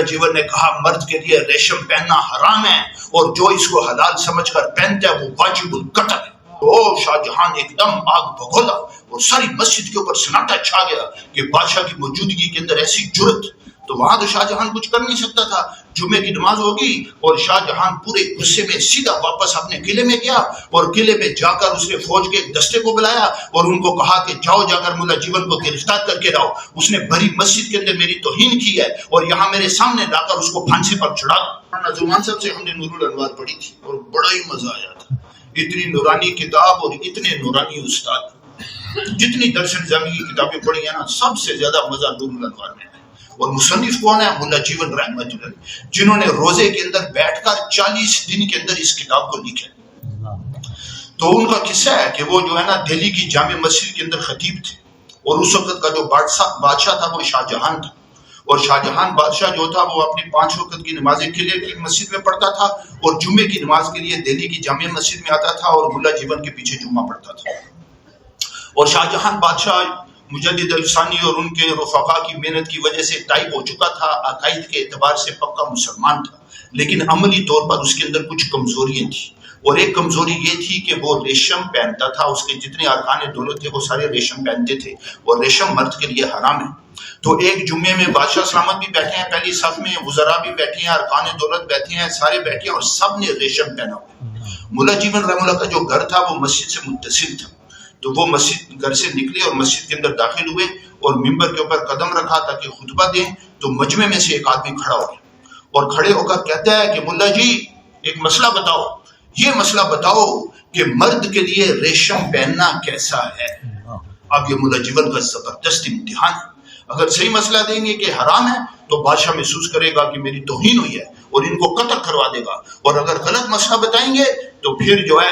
جیون نے کہا مرد کے لیے ریشم پہننا حرام ہے اور جو اس کو حلال سمجھ کر پہنتا ہے وہ واجب القتل ہے۔ تو شاہ جہان ایک دم آگ بگولا اور ساری مسجد کے اوپر سناٹا چھا گیا کہ بادشاہ کی موجودگی کے اندر ایسی جرت۔ تو وہاں تو شاہ جہان کچھ کر نہیں سکتا تھا۔ جمعے کی نماز ہوگی اور شاہ جہان پورے غصے میں سیدھا واپس اپنے قلعے میں گیا اور قلعے میں جا کر اس نے فوج کے ایک دستے کو بلایا اور ان کو کہا کہ جاؤ جا کر ملا جیون کو گرفتار کر کے لاؤ، اس نے بھری مسجد کے اندر میری توہین کی ہے اور یہاں میرے سامنے لا کر اس کو پھانسی پر چڑھا۔ نظمان صاحب سے ہم نے نور الانوار پڑھی تھی اور بڑا ہی مزہ آیا تھا۔ اتنی نورانی کتاب اور اتنے نورانی استاد، جتنی درس نظامی کی کتابیں پڑھی ہیں نا سب سے زیادہ مزہ نور الانوار میں ہے۔ اور مصنف کون ہے؟ ملا جیون رحمت اللہ، جنہوں نے روزے کے اندر بیٹھ کر 40 دن کے اندر اس کتاب کو لکھا۔ تو ان کا قصہ ہے کہ وہ جو ہے نا دہلی کی جامع مسجد کے اندر خطیب تھے اور اس وقت کا جو بادشاہ تھا وہ شاہ جہان تھا، اور شاہ جہان بادشاہ جو تھا وہ اپنی 5 وقت کی نمازیں قلعے کی مسجد میں پڑھتا تھا اور جمعے کی نماز کے لیے دہلی کی جامع مسجد میں آتا تھا اور ملا جیون کے پیچھے جمعہ پڑھتا تھا۔ اور شاہ جہان بادشاہ مجدد الثانی اور ان کے رفقا کی محنت کی وجہ سے طائب ہو چکا تھا، عقائد کے اعتبار سے پکا مسلمان تھا، لیکن عملی طور پر اس کے اندر کچھ کمزوریاں تھیں، اور ایک کمزوری یہ تھی کہ وہ ریشم پہنتا تھا۔ اس کے جتنے ارکان دولت تھے وہ سارے ریشم پہنتے تھے اور ریشم مرد کے لیے حرام ہے۔ تو ایک جمعے میں بادشاہ سلامت بھی بیٹھے ہیں پہلی صف میں، وزراء بھی بیٹھے ہیں، ارکان دولت بیٹھے ہیں، سارے بیٹھے ہیں اور سب نے ریشم پہنا ہوا۔ ملا جیون رحمہ اللہ کا جو گھر تھا وہ مسجد سے متصل تھا، تو وہ مسجد گھر سے نکلے اور مسجد کے اندر داخل ہوئے اور ممبر کے اوپر قدم رکھا تاکہ خطبہ دیں، تو مجمع میں سے ایک آدمی کھڑا ہو گیا اور کھڑے ہو کر کہتا ہے کہ ملا جی ایک مسئلہ بتاؤ، یہ مسئلہ بتاؤ کہ مرد کے لیے ریشم پہننا کیسا ہے۔ اب یہ ملا جیون کا زبردست امتحان ہے۔ اگر صحیح مسئلہ دیں گے کہ حرام ہے تو بادشاہ محسوس کرے گا کہ میری توہین ہوئی ہے اور ان کو قتل کروا دے گا، اور اگر غلط مسئلہ بتائیں گے تو پھر جو ہے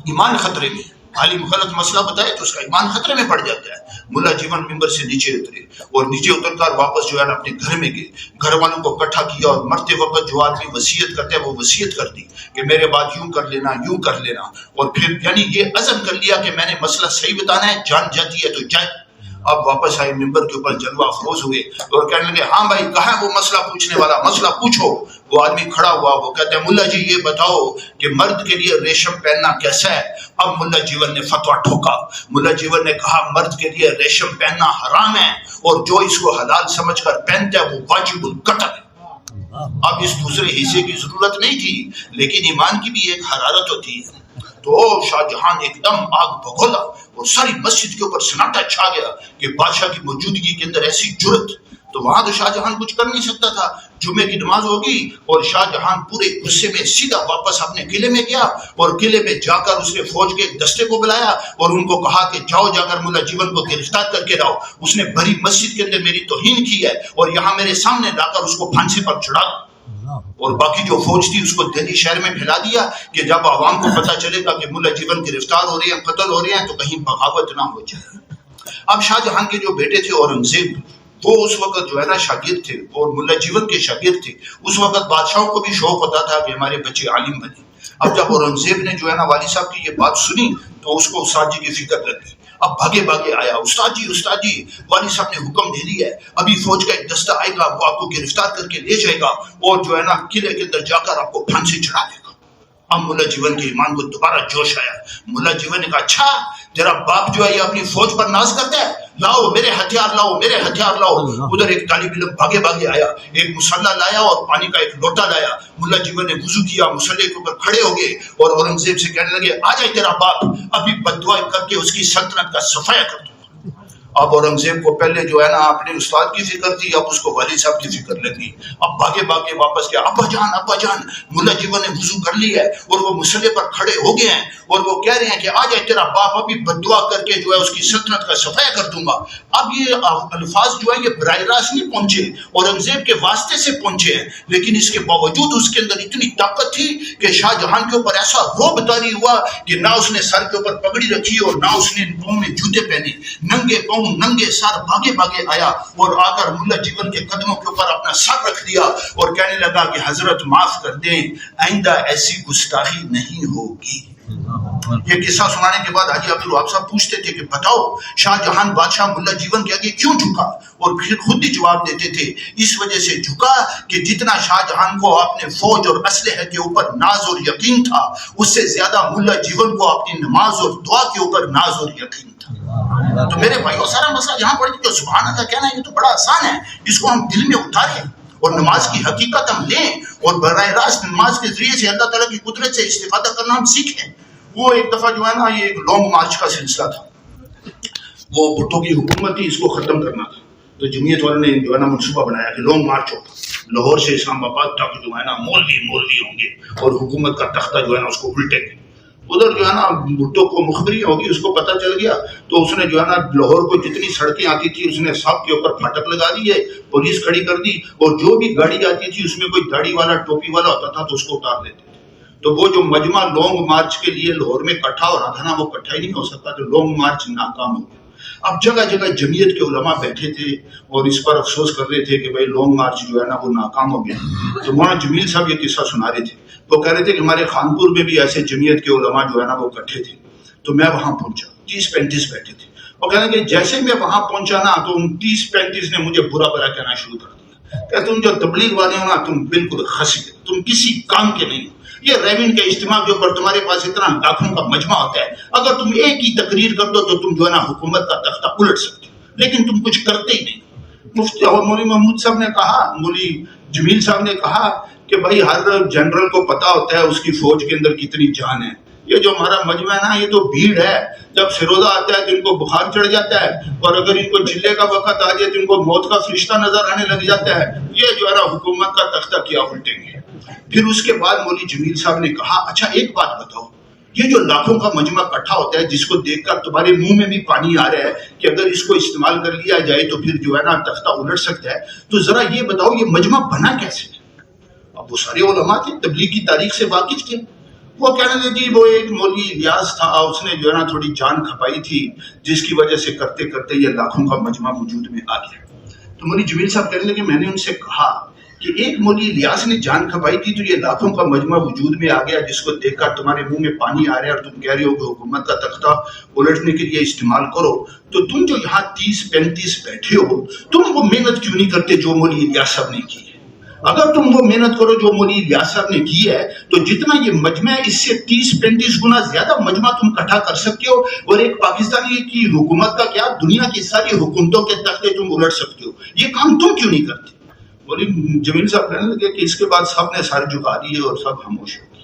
ایمان خطرے میں، عالم غلط مسئلہ بتائے تو اس کا ایمان خطرے میں پڑ جاتا ہے۔ ملا جیون ممبر سے نیچے اترے اور نیچے اتر کر واپس جو ہے نا اپنے گھر میں گئے، گھر والوں کو اکٹھا کیا اور مرتے وقت جو آدمی وصیت کرتا ہے وہ وصیت کر دی کہ میرے بعد یوں کر لینا یوں کر لینا، اور پھر یعنی یہ عزم کر لیا کہ میں نے مسئلہ صحیح بتانا ہے، جان جاتی ہے تو جائے۔ اب واپس آئے ممبر کے اوپر جلوہ افروز ہوئے اور کہنے لگے ہاں بھائی کہاں ہے وہ مسئلہ پوچھنے والا، مسئلہ پوچھو۔ وہ آدمی کھڑا ہوا، وہ کہتا ہے ملا جی یہ بتاؤ کہ مرد کے لیے ریشم پہننا کیسا ہے۔ اب ملا جیون نے فتویٰ ٹھوکا، ملا جیون نے کہا مرد کے لیے ریشم پہننا حرام ہے اور جو اس کو حلال سمجھ کر پہنتا ہے وہ واجب القتل ہے۔ اب اس دوسرے حصے کی ضرورت نہیں تھی، لیکن ایمان کی بھی ایک حرارت ہوتی ہے۔ تو شاہ جہان ایک دم آگ بگولا اور ساری مسجد کے اوپر سناٹا چھا گیا کہ بادشاہ کی موجودگی کے اندر ایسی جرت۔ تو وہاں تو شاہ جہان کچھ کر نہیں سکتا تھا۔ جمعے کی نماز ہوگی اور شاہ جہان پورے غصے میں سیدھا واپس اپنے قلعے میں گیا اور قلعے میں جا کر اس نے فوج کے ایک دستے کو بلایا اور ان کو کہا کہ جاؤ جا کر ملا جیون کو گرفتار کر کے لاؤ، اس نے بھری مسجد کے اندر میری توہین کی ہے اور یہاں میرے سامنے لا کر اس کو پھانسی پر چڑھا۔ اور باقی جو فوج تھی اس کو دہلی شہر میں پھیلا دیا کہ جب عوام کو پتہ چلے گا کہ ملا جیون گرفتار ہو رہے ہیں، قتل ہو رہے ہیں، تو کہیں بغاوت نہ ہو جائے۔ اب شاہ جہان کے جو بیٹے تھے اورنگزیب، وہ اس وقت جو ہے نا شاگرد تھے اور ملا جیون کے شاگرد تھے۔ اس وقت بادشاہوں کو بھی شوق ہوتا تھا کہ ہمارے بچے عالم بنے۔ اب جب اورنگزیب نے جو ہے نا والد صاحب کی یہ بات سنی تو اس کو استاد جی کی فکر لگی۔ اب بھاگے بھاگے آیا، استاد جی والد صاحب نے حکم دے دی ہے، ابھی فوج کا ایک دستہ آئے گا، وہ آپ کو گرفتار کر کے لے جائے گا اور جو ہے نا قلعے کے اندر جا کر آپ کو پھانسی چڑھا دے گا۔ اب ملا جیون کے ایمان کو دوبارہ جوش آیا۔ ملا جیون نے کہا اچھا تیرا باپ جو ہے یہ اپنی فوج پر ناز کرتا ہے، لاؤ میرے ہتھیار لاؤ، میرے ہتھیار لاؤ۔ ادھر ایک طالب علم بھاگے بھاگے آیا، ایک مسلح لایا اور پانی کا ایک لوٹا لایا۔ ملا جیون نے وضو کیا، مسلح کے اوپر کھڑے ہو گئے اور اورنگزیب سے کہنے لگے آ جائے تیرا باپ، ابھی بددعا کر کے اس کی سلطنت کا صفایا کر دو۔ اب اورنگزیب کو پہلے جو ہے نا اپنے استاد کی فکر تھی، اب اس کو والد صاحب کی فکر لگی۔ اب بھاگے بھاگے واپس گیا، ابا جان ملا جیون نے وضو کر لی ہے اور وہ مسلح پر کھڑے ہو گئے ہیں اور وہ کہہ رہے ہیں کہ آ جائے تیرا باپ، ابھی بددعا کر کے جو ہے اس کی سلطنت کا صفایا کر دوں گا۔ اب یہ الفاظ جو ہے یہ براہ راست نہیں پہنچے، اورنگزیب کے واسطے سے پہنچے ہیں، لیکن اس کے باوجود اس کے اندر اتنی طاقت تھی کہ شاہ جہان کے اوپر ایسا رعب طاری ہوا کہ نہ اس نے سر کے اوپر پگڑی رکھی اور نہ اس نے پاؤں میں جوتے پہنے، ننگے پاؤں ننگے سر بھاگے بھاگے آیا اور آ کر ملا جیون کے قدموں کے اوپر اپنا سر رکھ دیا اور کہنے لگا کہ حضرت معاف کر دیں، آئندہ ایسی گستاخی نہیں ہوگی۔ یہ قصہ سنانے کے بعد حاجی عبدالوہاب صاحب پوچھتے تھے کہ بتاؤ شاہ جہان بادشاہ ملا جیون کے آگے کیوں جھکا، اور پھر خود ہی جواب دیتے تھے اس وجہ سے جھکا کہ جتنا شاہ جہان کو اپنے فوج اور اسلحے کے اوپر ناز اور یقین تھا، اس سے زیادہ ملا جیون کو اپنی نماز اور دعا کے اوپر ناز اور یقین تھا۔ تو میرے بھائیو سارا مسئلہ یہاں پڑ کہ سبحان اللہ کہنا یہ تو بڑا آسان ہے، اس کو ہم دل میں اتاریں اور نماز کی حقیقت ہم لیں اور براہ راست نماز کے ذریعے سے اللہ تعالیٰ کی قدرت سے استفادہ کرنا ہم سیکھیں۔ وہ ایک دفعہ جو ہے نا یہ ایک لانگ مارچ کا سلسلہ تھا، وہ بھٹو کی حکومت تھی، اس کو ختم کرنا تھا، تو جمعیت والوں نے جو ہے نا منصوبہ بنایا کہ لانگ مارچ ہوگا لاہور سے اسلام آباد تک، جو ہے نا مولوی ہوں گے اور حکومت کا تختہ جو ہے نا اس کو الٹیں گے۔ ادھر جو ہے نا بھٹو کو مخبری ہوگی، اس کو پتہ چل گیا تو اس نے جو ہے نا لاہور کو جتنی سڑکیں آتی تھی اس نے سب کے اوپر پھاٹک لگا دیے، پولیس کھڑی کر دی، اور جو بھی گاڑی آتی تھی اس میں کوئی داڑھی والا ٹوپی والا ہوتا تھا تو اس کو اتار دیتے تھے۔ تو وہ جو مجمع لانگ مارچ کے لیے لاہور میں اکٹھا ہو رہا تھا نا وہ اکٹھا ہی نہیں ہو سکتا، تو لانگ مارچ ناکام ہو گیا۔ اب جگہ جگہ جمعیت کے علماء بیٹھے تھے اور اس پر افسوس کر رہے تھے کہ بھائی لانگ مارچ جو ہے نا وہ ناکام ہو گیا۔ تو مولانا جمیل صاحب یہ قصہ سنا رہے تھے، وہ کہہ رہے تھے کہ ہمارے خانپور میں بھی ایسے جمعیت کے علماء جو ہے نا وہ اکٹھے تھے، تو میں وہاں پہنچا، 30-35 بیٹھے تھے، اور کہہ رہے کہ جیسے میں وہاں پہنچا نا تو ان 30-35 نے مجھے برا بھلا کہنا شروع کر دیا کہ تم جو تبلیغ والے ہو نا تم بالکل خسی ہو، تم کسی کام کے نہیں ہو، یہ ریون کے اجتماع کے اوپر تمہارے پاس اتنا لاکھوں کا مجمع ہوتا ہے، اگر تم ایک ہی تقریر کر دو تو تم جو ہے نا حکومت کا تختہ الٹ سکتے ہو، لیکن تم کچھ کرتے ہی نہیں۔ مفتی اور مولوی محمود صاحب نے کہا، مولوی جمیل صاحب نے کہا کہ بھائی ہر جنرل کو پتا ہوتا ہے اس کی فوج کے اندر کتنی جان ہے، یہ جو ہمارا مجمع ہے نا یہ تو بھیڑ ہے، جب سروزہ آتا ہے تو ان کو بخار چڑھ جاتا ہے، اور اگر ان کو چلے کا وقت آ جائے تو ان کو موت کا فرشتہ نظر آنے لگ جاتا ہے، یہ جو ہے نا حکومت کا تختہ کیا الٹیں گے۔ پھر اس کے بعد مولوی جمیل صاحب نے کہا اچھا ایک بات بتاؤ، یہ جو لاکھوں کا مجمع اکٹھا ہوتا ہے جس کو دیکھ کر تمہارے منہ میں بھی پانی آ رہا ہے کہ اگر اس کو استعمال کر لیا جائے تو پھر جو ہے نا تختہ الٹ سکتا ہے، تو ذرا یہ بتاؤ یہ مجمع بنا کیسے؟ اب وہ سارے علماء تھے، تبلیغ کی تاریخ سے واقف تھے، وہ کہنے لگے جی وہ ایک مولوی الیاس تھا، اس نے جو ہے نا تھوڑی جان کھپائی تھی جس کی وجہ سے کرتے کرتے یہ لاکھوں کا مجمع وجود میں آ گیا۔ تو مولوی جمیل صاحب کہنے لگے میں نے ان سے کہا کہ ایک مولوی الیاس نے جان کھپائی تھی تو یہ لاکھوں کا مجمع وجود میں آ گیا جس کو دیکھ کر تمہارے منہ میں پانی آ رہا ہے اور تم کہہ رہے ہو کہ حکومت کا تختہ الٹنے کے لیے استعمال کرو، تو تم جو یہاں 30-35 بیٹھے ہو تم وہ محنت کیوں نہیں کرتے جو مولوی الیاس صاحب نے کی ہے؟ اگر تم وہ محنت کرو جو مولوی الیاس صاحب نے کی ہے تو جتنا یہ مجمع ہے اس سے 30-35 گنا زیادہ مجمع تم اکٹھا کر سکتے ہو، اور ایک پاکستانی کی حکومت کا کیا دنیا کی ساری حکومتوں کے تختے تم الٹ سکتے ہو، یہ کام تم کیوں نہیں کرتے؟ مولوی جمیل صاحب کہنے لگے کہ اس کے بعد سب نے سر جھکا دیے اور سب خاموش ہو گئے۔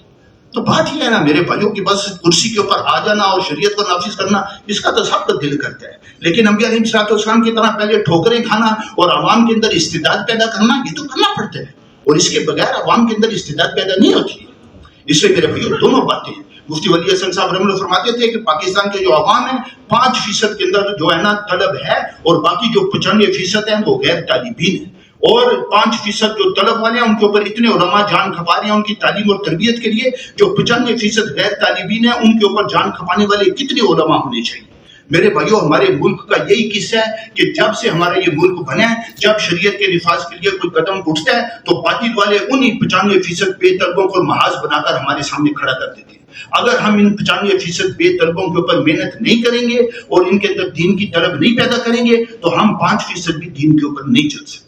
تو بات یہ ہے نا میرے بھائیوں کی بس کرسی کے اوپر آ جانا اور شریعت کو نافذ کرنا اس کا تو سب کا دل کرتا ہے، لیکن انبیاء علیہ السلام کی طرح پہلے ٹھوکریں کھانا اور عوام کے اندر استعداد پیدا کرنا یہ تو کرنا پڑتا ہے، اور اس کے بغیر عوام کے اندر استعداد پیدا نہیں ہوتی ہے۔ اس لیے میرے بھائیوں دونوں باتیں ہیں۔ مفتی ولی حسن صاحب رحمۃ اللہ فرماتے تھے کہ پاکستان کے جو عوام ہیں 5% کے اندر جو ہے نا طلب ہے، اور باقی جو 95% ہیں وہ غیر طالبین ہیں، اور 5% جو طلب والے ہیں ان کے اوپر اتنے علماء جان کھپا رہے ہیں ان کی تعلیم اور تربیت کے لیے، جو 95% غیر طالبین ہیں ان کے اوپر جان کھپانے والے کتنے علماء ہونے چاہیے۔ میرے بھائیوں ہمارے ملک کا یہی قصہ ہے کہ جب سے ہمارا یہ ملک بنا ہے، جب شریعت کے نفاذ کے لیے کوئی قدم اٹھتا ہے تو باطل والے انہی 95% بے طلبوں کو محاذ بنا کر ہمارے سامنے کھڑا کر دیتے ہیں۔ اگر ہم ان 95% بے طلبوں کے اوپر محنت نہیں کریں گے اور ان کے اندر دین کی طلب نہیں پیدا کریں گے تو ہم 5% بھی دین کے اوپر نہیں چل سکتے۔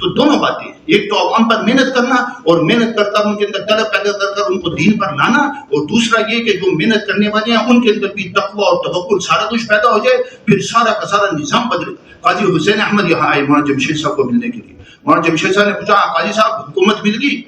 تو دونوں باتیں، ایک تو عوام پر محنت کرنا اور محنت کر کر ان کے اندر طلب پیدا کر کر ان کو دین پر لانا، اور دوسرا یہ کہ جو محنت کرنے والے ہیں ان کے اندر بھی تقویٰ اور توکل سارا کچھ پیدا ہو جائے، پھر سارا کا سارا نظام بدلے۔ قاضی حسین احمد یہاں آئے مولانا جمشید صاحب کو ملنے کے لیے، مولانا جمشید صاحب نے پوچھا قاضی صاحب حکومت مل گئی؟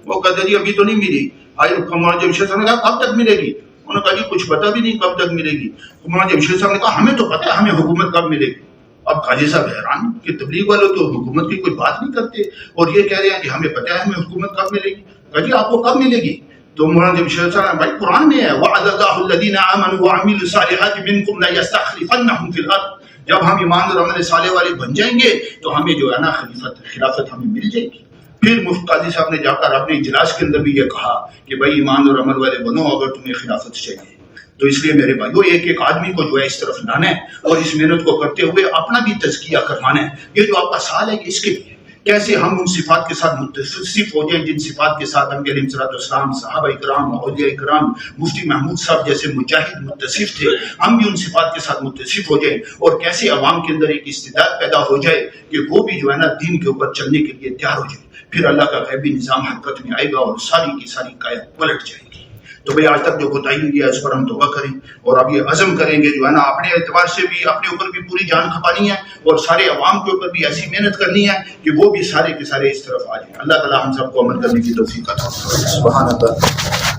وہ کہتے جی ابھی تو نہیں ملی۔ آئے مولانا جمشید صاحب نے کہا کب تک ملے گی؟ انہوں نے کہا جی کچھ پتہ بھی نہیں کب تک ملے گی۔ مولانا جمشید صاحب نے کہا ہمیں تو پتہ ہے ہمیں حکومت کب ملے گی۔ اب قاضی صاحب حیران کہ تبلیغ والے تو حکومت کی کوئی بات نہیں کرتے اور یہ کہہ رہے ہیں کہ ہمیں پتہ ہے ہمیں حکومت کب ملے گی۔ کہا جی آپ کو کب ملے گی؟ تو مولانا جمشید صاحب بھائی قرآن میں ہے وعد اللہ الذین آمنوا وعملوا الصالحات منکم لیستخلفنہم فی الارض، جب ہم ایمان اور عمل صالح والے بن جائیں گے تو ہمیں جو ہے نا خلافت ہمیں مل جائے گی۔ پھر مفتی قاضی صاحب نے جا کر اپنے اجلاس کے اندر بھی یہ کہا کہ بھائی ایمان اور عمل والے بنو اگر تمہیں خلافت چاہیے۔ تو اس لیے میرے بھائیو ایک ایک آدمی کو جو ہے اس طرف لانا ہے اور اس محنت کو کرتے ہوئے اپنا بھی تزکیہ کروانا ہے۔ یہ جو آپ کا سال ہے اس کے لیے، کیسے ہم ان صفات کے ساتھ متصف ہو جائیں جن صفات کے ساتھ انبیاء علیہ السلام، صحابہ اکرام، اولیاء اکرام، مفتی محمود صاحب جیسے مجاہد متصف تھے، ہم بھی ان صفات کے ساتھ متصف ہو جائیں، اور کیسے عوام کے اندر ایک استعداد پیدا ہو جائے کہ وہ بھی جو ہے نا دین کے اوپر چلنے کے لیے تیار ہو جائے، پھر اللہ کا غیبی نظام حرکت میں آئے گا اور ساری کی ساری کائنات پلٹ جائے گی۔ تو بھئی آج تک جو کوتاہی ہوئی ہے اس پر ہم توبہ کریں، اور اب یہ عزم کریں گے جو ہے نا اپنے اعتبار سے بھی اپنے اوپر بھی پوری جان کھپانی ہے، اور سارے عوام کے اوپر بھی ایسی محنت کرنی ہے کہ وہ بھی سارے کے سارے اس طرف آ جائیں۔ اللہ تعالی ہم سب کو عمل کرنے کی توفیق عطا فرمائے۔ سبحان اللہ۔